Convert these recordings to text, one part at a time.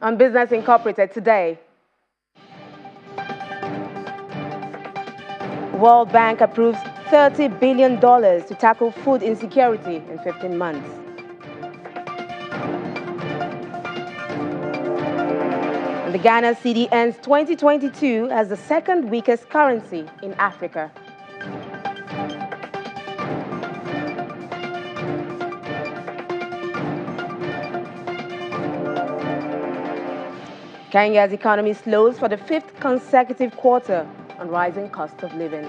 On Business Incorporated today, World Bank approves $30 billion to tackle food insecurity in 15 months. And the Ghana Cedi ends 2022 as the second weakest currency in Africa. Kenya's economy slows for the fifth consecutive quarter on rising cost of living.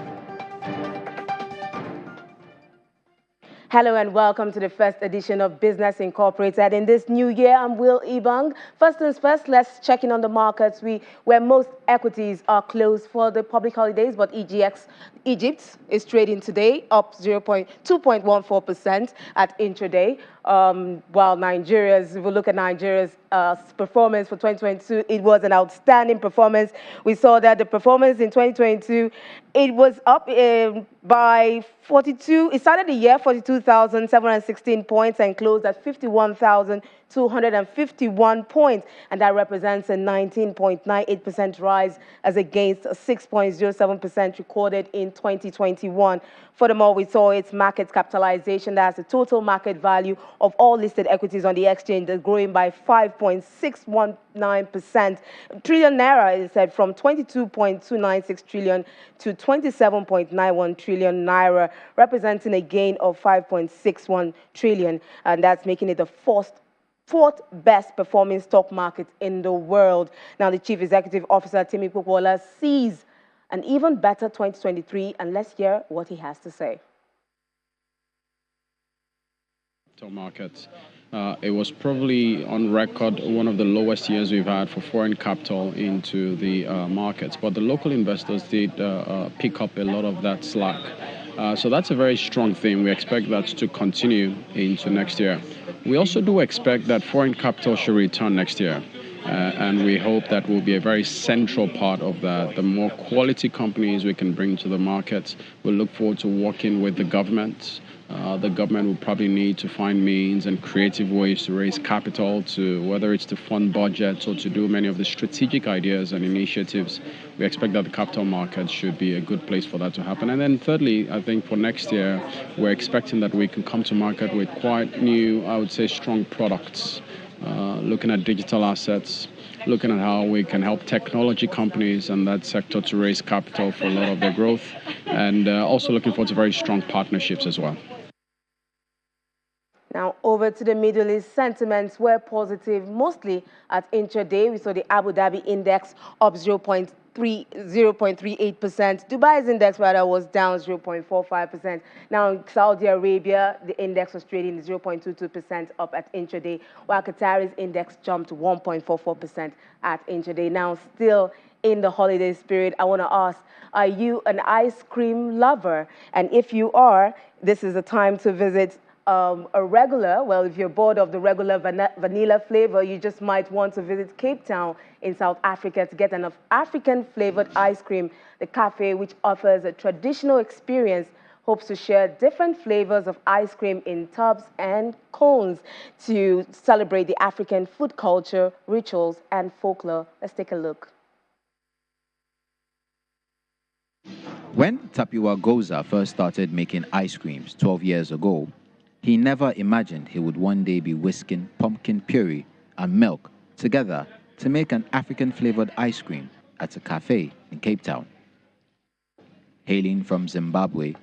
Hello and welcome to the first edition of Business Incorporated. In this new year, I'm Will Ibang. First things first, let's check in on the markets where most equities are closed for the public holidays, but Egypt is trading today up 2.14% at intraday. While if we look at Nigeria's performance for 2022, it was an outstanding performance. We saw that the performance in 2022, it was up by 42. It started the year 42,716 points and closed at 51,251 points, and that represents a 19.98% rise as against a 6.07% recorded in 2021. Furthermore, we saw its market capitalization, that's the total market value of all listed equities on the exchange, that's growing by 5.619%. Trillion naira is said from 22.296 trillion to 27.91 trillion naira, representing a gain of 5.61 trillion, and that's making it the fourth best performing stock market in the world. Now, the Chief Executive Officer, Timi Popola, sees an even better 2023, and let's hear what he has to say. Markets. It was probably on record one of the lowest years we've had for foreign capital into the markets, but the local investors did pick up a lot of that slack. So that's a very strong thing. We expect that to continue into next year. We also do expect that foreign capital should return next year. And we hope that will be a very central part of that. The more quality companies we can bring to the market, we'll look forward to working with the government. The government will probably need to find means and creative ways to raise capital, to whether it's to fund budgets or to do many of the strategic ideas and initiatives. We expect that the capital market should be a good place for that to happen. And then thirdly, I think for next year, we're expecting that we can come to market with quite new, I would say, strong products. Looking at digital assets, looking at how we can help technology companies and that sector to raise capital for a lot of their growth, and also looking forward to very strong partnerships as well. Now, over to the Middle East, sentiments were positive, mostly at intraday. We saw the Abu Dhabi index up 0.38%. Dubai's index, rather, was down 0.45%. Now, in Saudi Arabia, the index was trading 0.22% up at intraday, while Qatari's index jumped 1.44% at intraday. Now, still in the holiday spirit, I want to ask, are you an ice cream lover? And if you are, this is the time to visit a regular. Well, if you're bored of the regular vanilla flavor, you just might want to visit Cape Town in South Africa to get an African-flavored ice cream. The cafe, which offers a traditional experience, hopes to share different flavors of ice cream in tubs and cones to celebrate the African food culture, rituals, and folklore. Let's take a look. When Tapiwa Goza first started making ice creams 12 years ago, he never imagined he would one day be whisking pumpkin puree and milk together to make an African-flavored ice cream at a cafe in Cape Town. Hailing from Zimbabwe,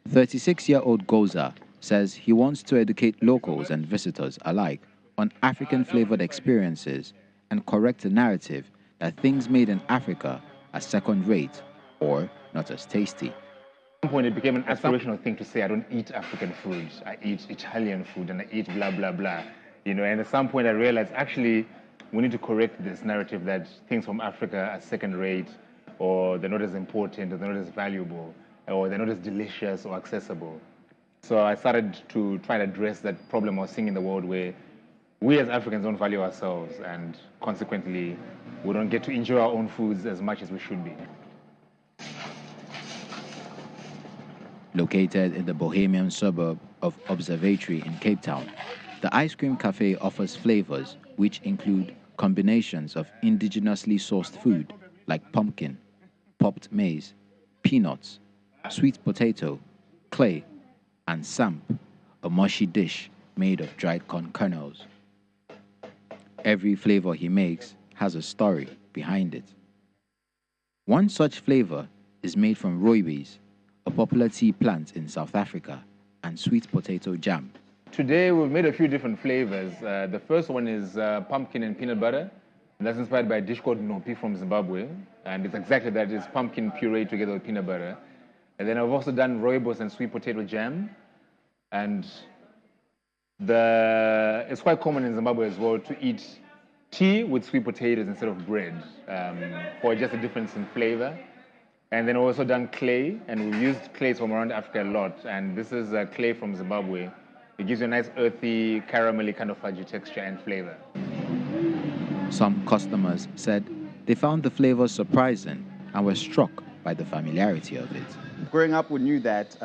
36-year-old Goza says he wants to educate locals and visitors alike on African-flavored experiences and correct the narrative that things made in Africa are second-rate or not as tasty. At some point, it became an aspirational thing to say, I don't eat African food, I eat Italian food, and I eat blah, blah, blah. And at some point, I realized, actually, we need to correct this narrative that things from Africa are second-rate, or they're not as important, or they're not as valuable, or they're not as delicious or accessible. So I started to try to address that problem I was seeing in the world where we as Africans don't value ourselves, and consequently, we don't get to enjoy our own foods as much as we should be. Located in the bohemian suburb of Observatory in Cape Town, the ice cream cafe offers flavors which include combinations of indigenously sourced food like pumpkin, popped maize, peanuts, sweet potato, clay, and samp, a mushy dish made of dried corn kernels. Every flavor he makes has a story behind it. One such flavor is made from rooibos, a popular tea plant in South Africa, and sweet potato jam. Today we've made a few different flavors. The first one is pumpkin and peanut butter. And that's inspired by a dish called nopi from Zimbabwe. And it's exactly that. It's pumpkin puree together with peanut butter. And then I've also done rooibos and sweet potato jam. And it's quite common in Zimbabwe as well to eat tea with sweet potatoes instead of bread, for just a difference in flavor. And then I've also done clay, and we've used clay from around Africa a lot. And this is clay from Zimbabwe. It gives you a nice earthy, caramelly kind of fudgy texture and flavor. Some customers said they found the flavors surprising and were struck by the familiarity of it. Growing up, we knew that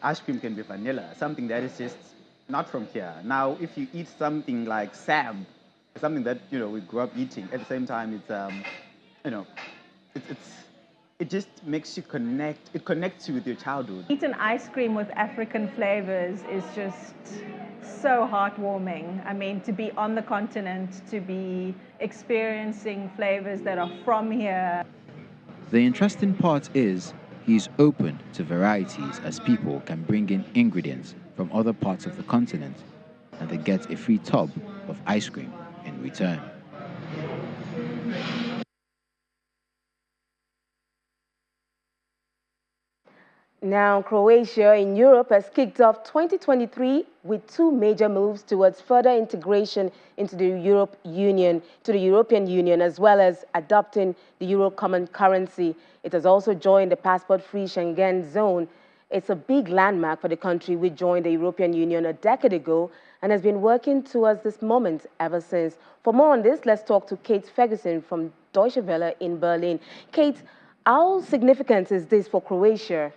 ice cream can be vanilla, something that is just not from here. Now, if you eat something like Sam, something that we grew up eating, at the same time, it just makes you connect. It connects you with your childhood. Eating ice cream with African flavors is just so heartwarming. I mean, to be on the continent, to be experiencing flavors that are from here. The interesting part is he's open to varieties, as people can bring in ingredients from other parts of the continent and they get a free tub of ice cream in return. Now, Croatia in Europe has kicked off 2023 with two major moves towards further integration into the European Union, as well as adopting the Euro common currency. It has also joined the passport-free Schengen zone. It's a big landmark for the country, which joined the European Union a decade ago and has been working towards this moment ever since. For more on this, let's talk to Kate Ferguson from Deutsche Welle in Berlin. Kate, how significant is this for Croatia?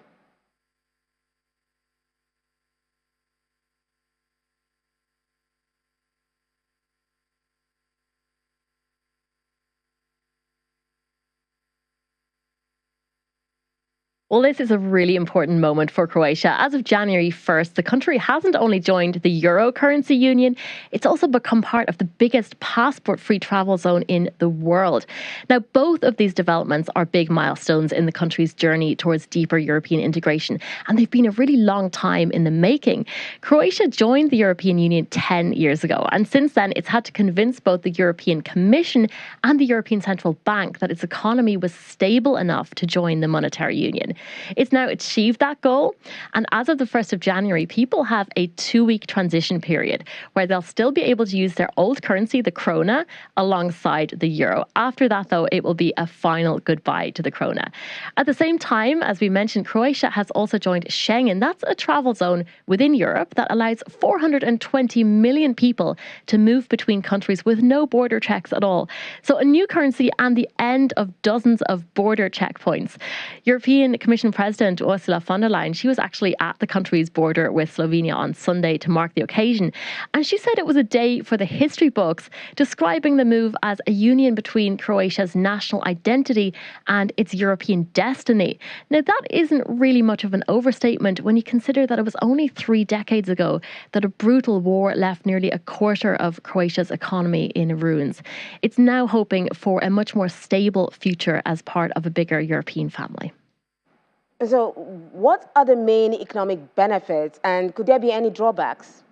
Well, this is a really important moment for Croatia. As of January 1st, the country hasn't only joined the Euro currency union, it's also become part of the biggest passport-free travel zone in the world. Now, both of these developments are big milestones in the country's journey towards deeper European integration, and they've been a really long time in the making. Croatia joined the European Union 10 years ago, and since then it's had to convince both the European Commission and the European Central Bank that its economy was stable enough to join the monetary union. It's now achieved that goal, and as of the 1st of January, people have a 2-week transition period where they'll still be able to use their old currency, the krona, alongside the euro. After that, though, it will be a final goodbye to the krona. At the same time, as we mentioned, Croatia has also joined Schengen. That's a travel zone within Europe that allows 420 million people to move between countries with no border checks at all. So a new currency and the end of dozens of border checkpoints. European Commission President Ursula von der Leyen, she was actually at the country's border with Slovenia on Sunday to mark the occasion. And she said it was a day for the history books, describing the move as a union between Croatia's national identity and its European destiny. Now, that isn't really much of an overstatement when you consider that it was only 3 decades ago that a brutal war left nearly a quarter of Croatia's economy in ruins. It's now hoping for a much more stable future as part of a bigger European family. So what are the main economic benefits, and could there be any drawbacks?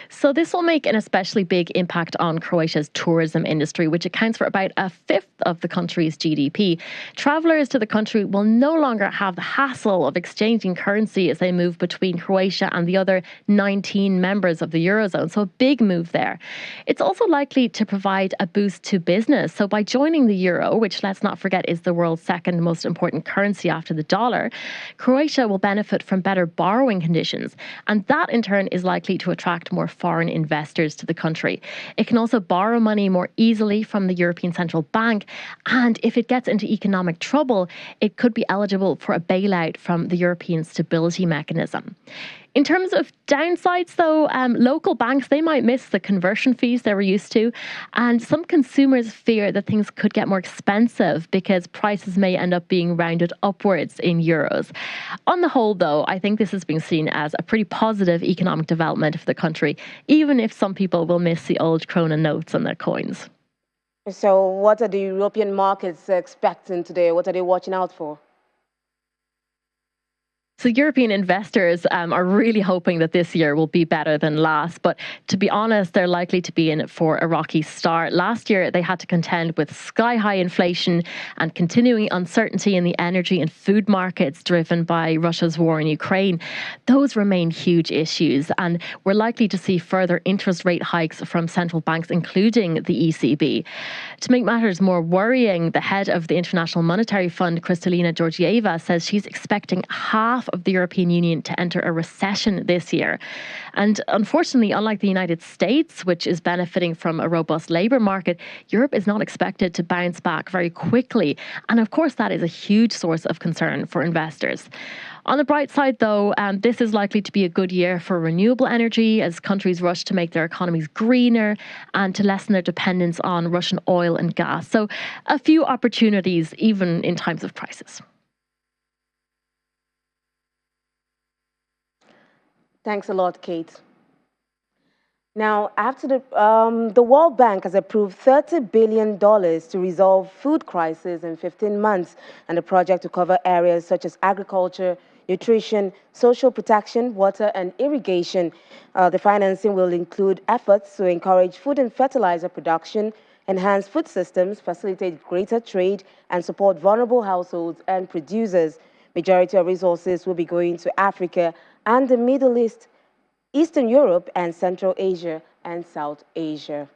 So this will make an especially big impact on Croatia's tourism industry, which accounts for about 1/5 of the country's GDP. Travellers to the country will no longer have the hassle of exchanging currency as they move between Croatia and the other 19 members of the Eurozone. So a big move there. It's also likely to provide a boost to business. So by joining the euro, which let's not forget is the world's second most important currency after the dollar, Croatia will benefit from better borrowing conditions. And that in turn is likely to attract more foreign investors to the country. It can also borrow money more easily from the European Central Bank, and if it gets into economic trouble, it could be eligible for a bailout from the European Stability Mechanism. In terms of downsides, though, local banks, they might miss the conversion fees they were used to. And some consumers fear that things could get more expensive because prices may end up being rounded upwards in euros. On the whole, though, I think this is being seen as a pretty positive economic development for the country, even if some people will miss the old krona notes and their coins. So what are the European markets expecting today? What are they watching out for? So European investors are really hoping that this year will be better than last. But to be honest, they're likely to be in it for a rocky start. Last year, they had to contend with sky-high inflation and continuing uncertainty in the energy and food markets driven by Russia's war in Ukraine. Those remain huge issues, and we're likely to see further interest rate hikes from central banks, including the ECB. To make matters more worrying, the head of the International Monetary Fund, Kristalina Georgieva, says she's expecting half of the European Union to enter a recession this year. And unfortunately, unlike the United States, which is benefiting from a robust labour market, Europe is not expected to bounce back very quickly. And of course, that is a huge source of concern for investors. On the bright side, though, this is likely to be a good year for renewable energy as countries rush to make their economies greener and to lessen their dependence on Russian oil and gas. So a few opportunities, even in times of crisis. Thanks a lot, Kate. Now, after the World Bank has approved $30 billion to resolve food crisis in 15 months, and the project to cover areas such as agriculture, nutrition, social protection, water, and irrigation. The financing will include efforts to encourage food and fertilizer production, enhance food systems, facilitate greater trade, and support vulnerable households and producers. Majority of resources will be going to Africa and the Middle East, Eastern Europe, and Central Asia and South Asia.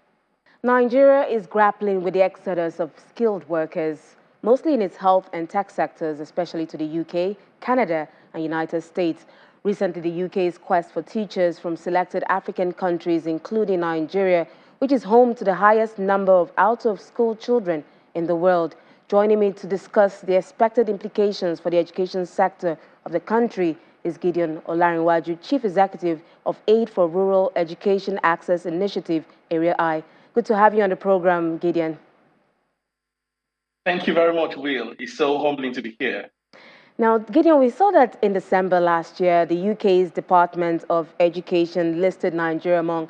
Nigeria is grappling with the exodus of skilled workers, mostly in its health and tech sectors, especially to the UK, Canada, and United States. Recently, the UK's quest for teachers from selected African countries, including Nigeria, which is home to the highest number of out-of-school children in the world. Joining me to discuss the expected implications for the education sector of the country is Gideon Olarinwaju, Chief Executive of Aid for Rural Education Access Initiative, Area I. Good to have you on the program, Gideon. Thank you very much, Will. It's so humbling to be here. Now, Gideon, we saw that in December last year, the UK's Department of Education listed Nigeria among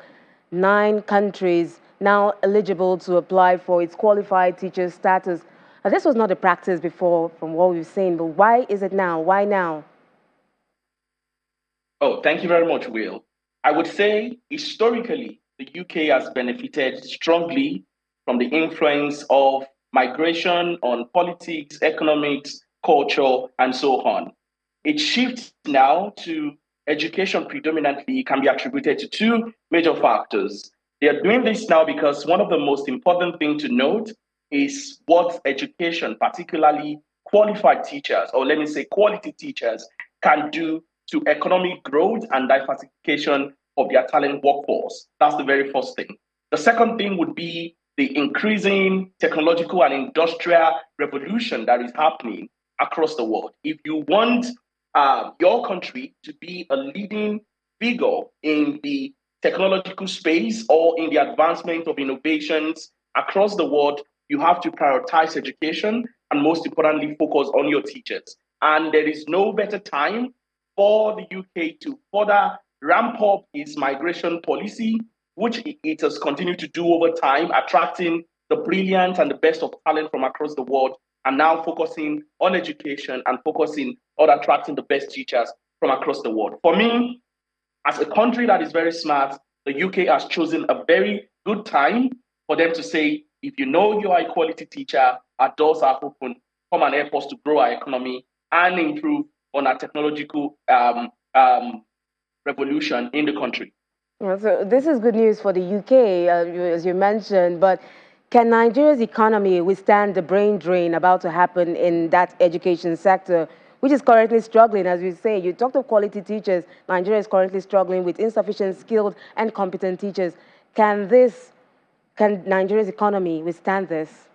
9 countries now eligible to apply for its qualified teacher status. Now, this was not a practice before, from what we've seen, but why is it now? Why now? Oh, thank you very much, Will. I would say historically, the UK has benefited strongly from the influence of migration on politics, economics, culture, and so on. Its shift now to education predominantly can be attributed to 2 major factors. They are doing this now because one of the most important things to note is what education, particularly qualified teachers, or let me say quality teachers, can do to economic growth and diversification of their talent workforce. That's the very first thing. The second thing would be the increasing technological and industrial revolution that is happening across the world. If you want your country to be a leading figure in the technological space or in the advancement of innovations across the world, you have to prioritize education and most importantly, focus on your teachers. And there is no better time for the UK to further ramp up its migration policy, which it has continued to do over time, attracting the brilliant and the best of talent from across the world, and now focusing on education and focusing on attracting the best teachers from across the world. For me, as a country that is very smart, the UK has chosen a very good time for them to say, if you know you are a quality teacher, our doors are open, come and help us to grow our economy and improve on our technological revolution in the country. So this is good news for the UK, as you mentioned, but can Nigeria's economy withstand the brain drain about to happen in that education sector, which is currently struggling, as you say? You talked of quality teachers. Nigeria is currently struggling with insufficient skilled and competent teachers. Can Nigeria's economy withstand this?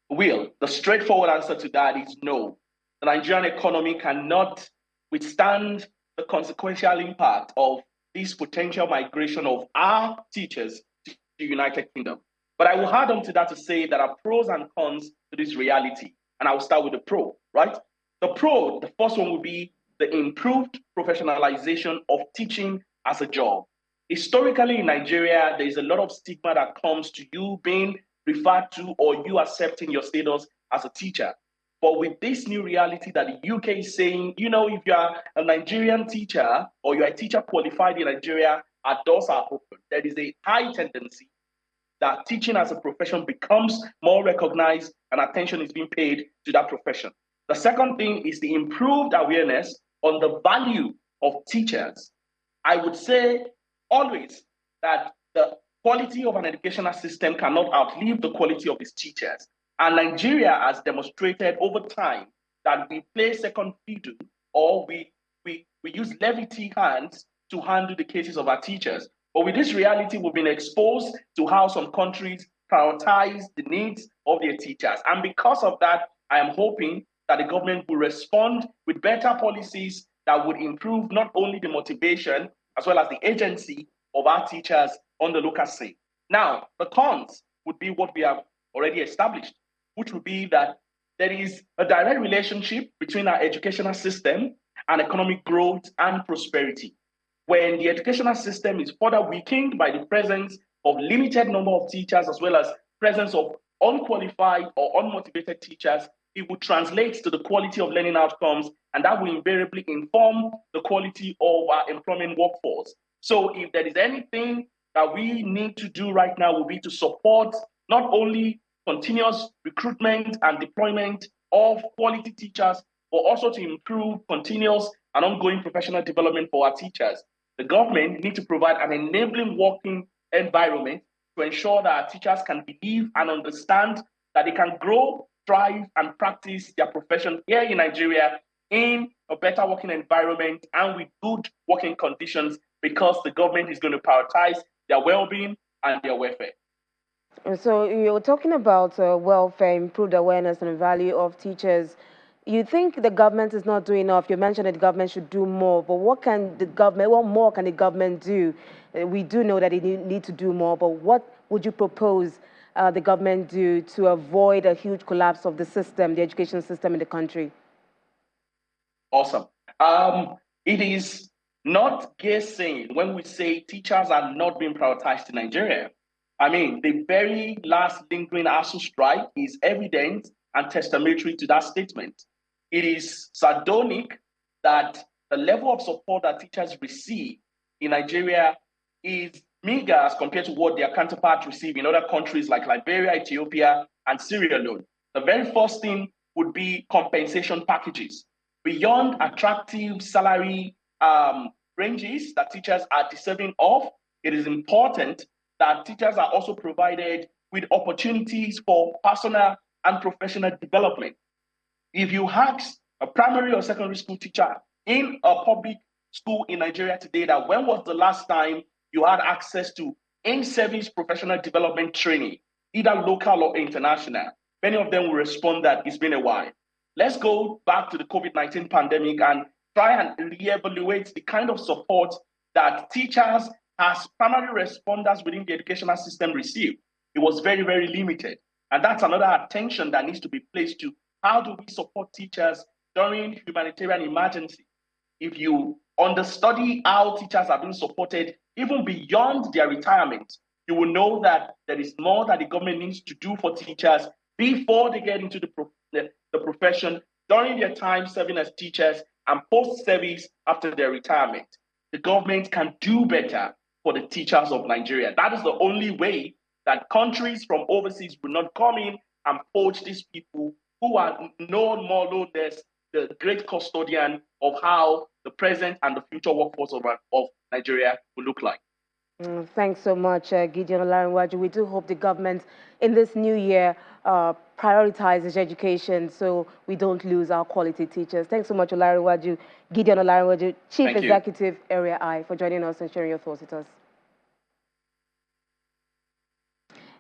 Will, the straightforward answer to that is no. The Nigerian economy cannot withstand the consequential impact of this potential migration of our teachers to the United Kingdom. But I will add on to that to say there are pros and cons to this reality. And I will start with the pro, right? The pro, the first one would be the improved professionalization of teaching as a job. Historically in Nigeria, there is a lot of stigma that comes to you being referred to or you accepting your status as a teacher. But with this new reality that the UK is saying, you know, if you're a Nigerian teacher or you're a teacher qualified in Nigeria, our doors are open. There is a high tendency that teaching as a profession becomes more recognized and attention is being paid to that profession. The second thing is the improved awareness on the value of teachers. I would say always that the quality of an educational system cannot outlive the quality of its teachers. And Nigeria has demonstrated over time that we play second fiddle or we use levity hands to handle the cases of our teachers. But with this reality, we've been exposed to how some countries prioritize the needs of their teachers. And because of that, I am hoping that the government will respond with better policies that would improve not only the motivation as well as the agency of our teachers on the local scene. Now, the cons would be what we have already established, which would be that there is a direct relationship between our educational system and economic growth and prosperity. When the educational system is further weakened by the presence of limited number of teachers as well as presence of unqualified or unmotivated teachers, it will translate to the quality of learning outcomes, and that will invariably inform the quality of our employment workforce. So if there is anything that we need to do right now will be to support not only continuous recruitment and deployment of quality teachers, but also to improve continuous and ongoing professional development for our teachers. The government needs to provide an enabling working environment to ensure that our teachers can believe and understand that they can grow, thrive, and practice their profession here in Nigeria in a better working environment and with good working conditions, because the government is going to prioritize their well-being and their welfare. So you're talking about welfare, improved awareness and value of teachers. You think the government is not doing enough? You mentioned that the government should do more, but what more can the government do? We do know that they need to do more, but what would you propose the government do to avoid a huge collapse of the system, the education system in the country? Awesome. It is not guessing when we say teachers are not being prioritized in Nigeria. I mean, the very last lingering ASU strike is evident and testamentary to that statement. It is sardonic that the level of support that teachers receive in Nigeria is meager as compared to what their counterparts receive in other countries like Liberia, Ethiopia, and Sierra Leone. The very first thing would be compensation packages. Beyond attractive salary ranges that teachers are deserving of, it is important that teachers are also provided with opportunities for personal and professional development. If you ask a primary or secondary school teacher in a public school in Nigeria today that when was the last time you had access to in-service professional development training, either local or international, many of them will respond that it's been a while. Let's go back to the COVID-19 pandemic and try and reevaluate the kind of support that teachers as primary responders within the educational system received. It was very, very limited. And that's another attention that needs to be placed to how do we support teachers during humanitarian emergency. If you understudy how teachers are being supported, even beyond their retirement, you will know that there is more that the government needs to do for teachers before they get into the profession, during their time serving as teachers, and post-service after their retirement. The government can do better for the teachers of Nigeria. That is the only way that countries from overseas will not come in and poach these people who are no more no less the great custodian of how the present and the future workforce of Nigeria will look like. Thanks so much, Gideon Olarinwaju. We do hope the government in this new year prioritizes education so we don't lose our quality teachers. Thanks so much, Olarinwaju. Gideon Olarinwaju, Chief Executive, Area I, for joining us and sharing your thoughts with us.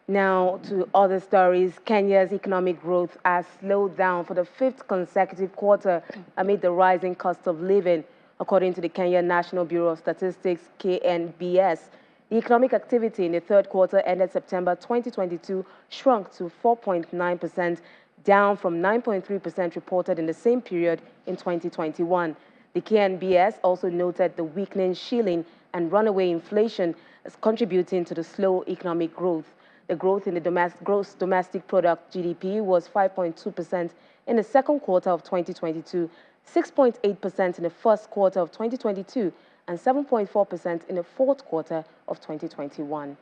Now to other stories. Kenya's economic growth has slowed down for the fifth consecutive quarter amid the rising cost of living. According to the Kenya National Bureau of Statistics, KNBS, the economic activity in the third quarter ended September 2022 shrunk to 4.9%, down from 9.3% reported in the same period in 2021. The KNBS also noted the weakening shilling and runaway inflation as contributing to the slow economic growth. The growth in the gross domestic product (GDP) was 5.2% in the second quarter of 2022, 6.8% in the first quarter of 2022, and 7.4% in the fourth quarter of 2021.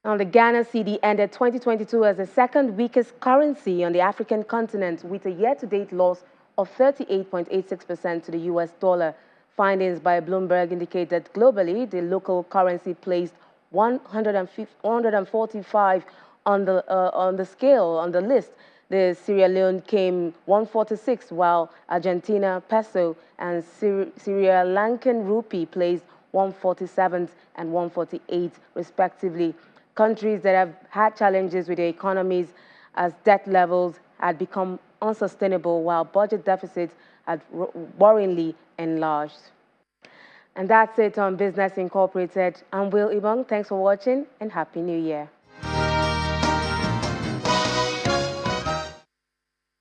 Now, the Ghana Cedi ended 2022 as the second weakest currency on the African continent, with a year-to-date loss of 38.86% to the US dollar. Findings by Bloomberg indicate that globally, the local currency placed 145 on the scale, on the list. The Sierra Leone came 146, while Argentina peso and Sri Lankan rupee placed 147th and 148 respectively. Countries that have had challenges with their economies as debt levels had become unsustainable, while budget deficits had worryingly enlarged. And that's it on Business Incorporated. I'm Will Ibong. Thanks for watching and Happy New Year.